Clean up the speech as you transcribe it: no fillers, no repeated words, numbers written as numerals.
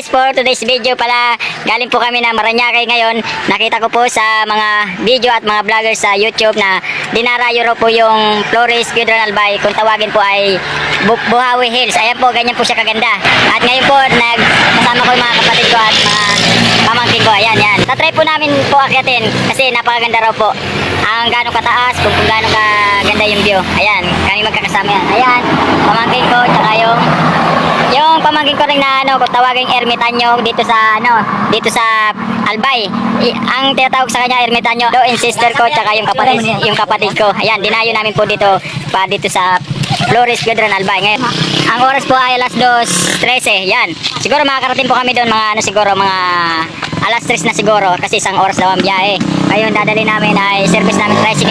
guys, for today's video pala, galing po kami na Maranyake ngayon. Nakita ko po sa mga video at mga vloggers sa YouTube na dinarayo raw po yung Flores Piedra Albay. Kung tawagin po ay Buhawi Hills. Ayan po, ganyan po siya kaganda. At ngayon po, kasama ko yung mga kapatid ko at mga pamangkin ko. Ayan, yan. Tatry po namin po akyatin kasi napakaganda raw po. Ang gano'ng kataas, kung gano'ng kaganda yung view. Ayan, kami magkakasama yan. Ayan, pamangkin ko, tsaka yung pamangkin ko rin na kung tawagin ermitanyo dito sa Albay. Ang tinatawag sa kanya ermitanyo, yung sister ko tsaka yung kapatid ko. Ayan, dinayo namin po dito sa Flores Piedra Albay. Ngayon, ang oras po ay alas 2:13. Yan. Siguro makakarating po kami doon mga alas 3 na siguro kasi isang oras daw ang biyahe. Ngayon dadali namin ay service namin tricycle.